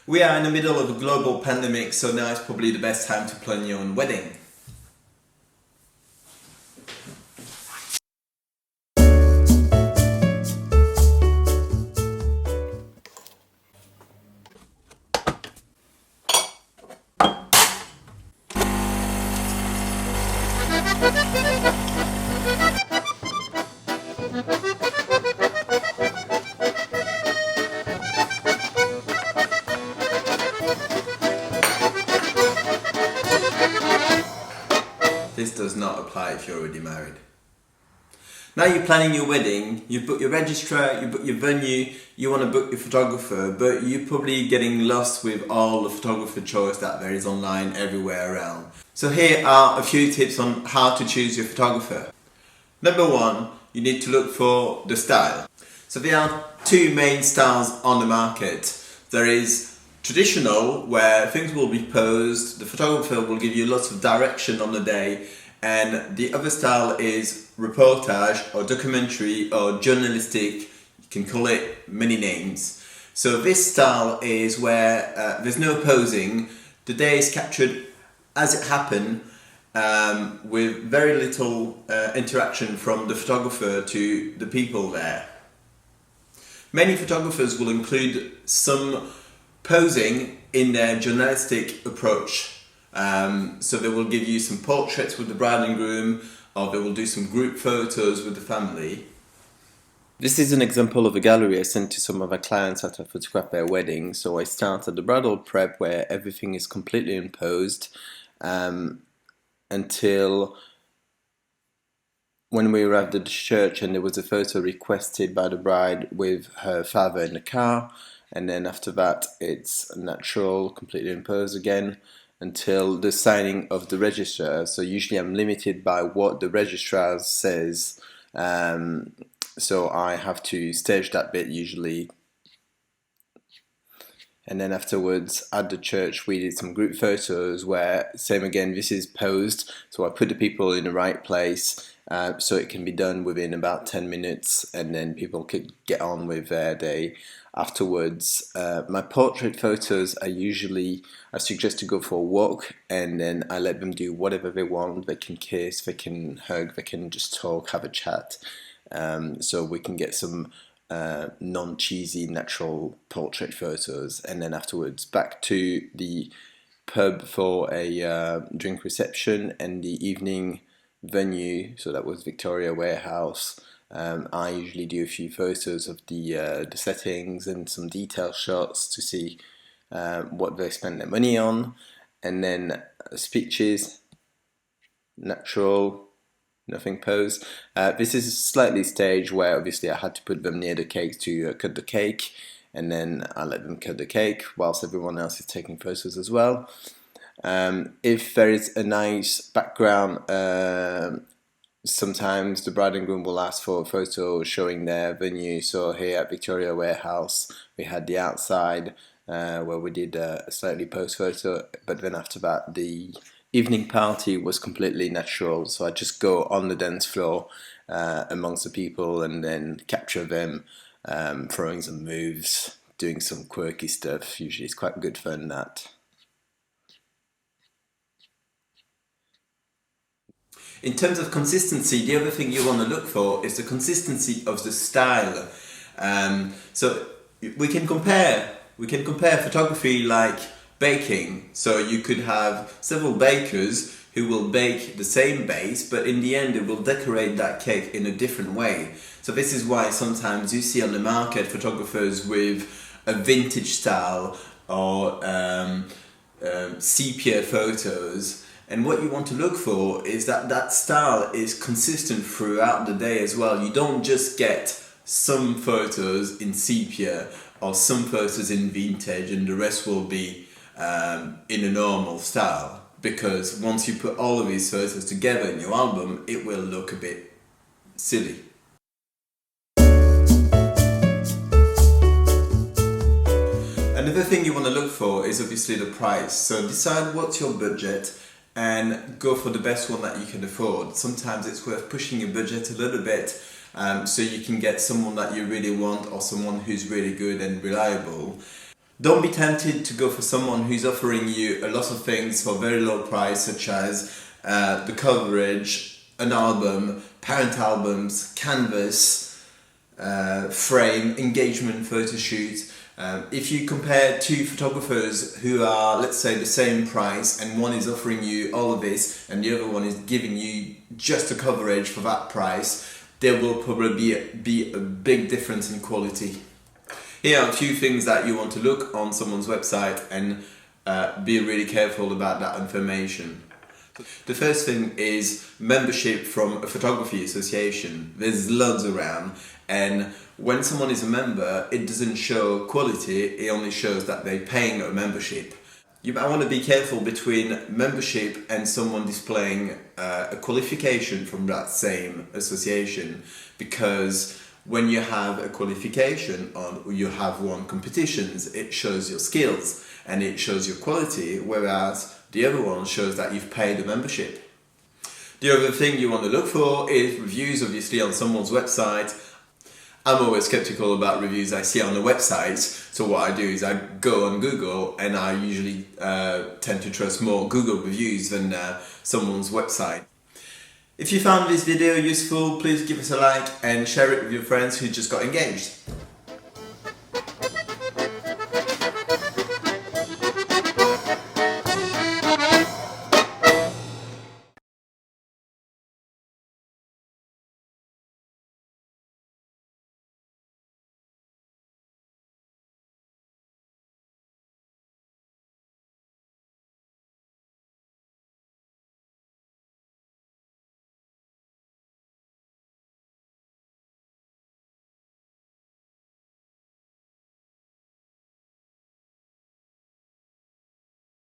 We are in the middle of a global pandemic, so now is probably the best time to plan your own wedding. This does not apply if you're already married. Now you're planning your wedding, you've booked your registrar, you booked your venue, you want to book your photographer, but you're probably getting lost with all the photographer choice that there is online everywhere around. So here are a few tips on how to choose your photographer. Number one, you need to look for the style. So there are two main styles on the market. There is traditional, where things will be posed, the photographer will give you lots of direction on the day, and the other style is reportage or documentary or journalistic. You can call it many names. So this style is where there's no posing. The day is captured as it happened, with very little interaction from the photographer to the people there. Many photographers will include some posing in their journalistic approach. So they will give you some portraits with the bride and groom, or they will do some group photos with the family. This is an example of a gallery I sent to some of our clients after I photographed their wedding. So I start at the bridal prep, where everything is completely imposed, until when we arrived at the church and there was a photo requested by the bride with her father in the car, and then after that it's natural, completely imposed again, until the signing of the registrar. So usually I'm limited by what the registrar says, so I have to stage that bit usually. And then afterwards at the church we did some group photos where, same again, this is posed, so I put the people in the right place, so it can be done within about 10 minutes, and then people could get on with their day afterwards. My portrait photos are usually, I suggest to go for a walk, and then I let them do whatever they want. They can kiss, they can hug, they can just talk, have a chat, so we can get some non-cheesy natural portrait photos. And then afterwards back to the pub for a drink reception and the evening venue, so that was Victoria Warehouse. I usually do a few photos of the settings and some detail shots to see what they spent their money on, and then speeches, natural, nothing posed. This is slightly staged, where obviously I had to put them near the cake to cut the cake, and then I let them cut the cake whilst everyone else is taking photos as well. If there is a nice background, sometimes the bride and groom will ask for a photo showing their venue. So here at Victoria Warehouse we had the outside, where we did a slightly posed photo, but then after that the evening party was completely natural, so I just go on the dance floor amongst the people and then capture them throwing some moves, doing some quirky stuff. Usually it's quite good fun, that. In terms of consistency, the other thing you want to look for is the consistency of the style. So we can compare photography like baking. So you could have several bakers who will bake the same base, but in the end they will decorate that cake in a different way. So this is why sometimes you see on the market photographers with a vintage style or sepia photos. And what you want to look for is that that style is consistent throughout the day as well. You don't just get some photos in sepia or some photos in vintage and the rest will be in a normal style, because once you put all of these photos together in your album, it will look a bit silly. Another thing you want to look for is obviously the price. So decide what's your budget and go for the best one that you can afford. Sometimes it's worth pushing your budget a little bit, so you can get someone that you really want or someone who's really good and reliable. Don't be tempted to go for someone who's offering you a lot of things for a very low price, such as the coverage, an album, parent albums, canvas, frame, engagement photo shoot. If you compare two photographers who are, let's say, the same price, and one is offering you all of this and the other one is giving you just the coverage for that price, there will probably be a big difference in quality. Here are a few things that you want to look on someone's website and be really careful about that information. The first thing is membership from a photography association. There's loads around, and when someone is a member, it doesn't show quality, it only shows that they're paying a membership. You might want to be careful between membership and someone displaying a qualification from that same association, because when you have a qualification or you have won competitions, it shows your skills and it shows your quality, whereas the other one shows that you've paid a membership. The other thing you want to look for is reviews, obviously, on someone's website. I'm always skeptical about reviews I see on the website, so what I do is I go on Google, and I usually tend to trust more Google reviews than someone's website. If you found this video useful, please give us a like and share it with your friends who just got engaged.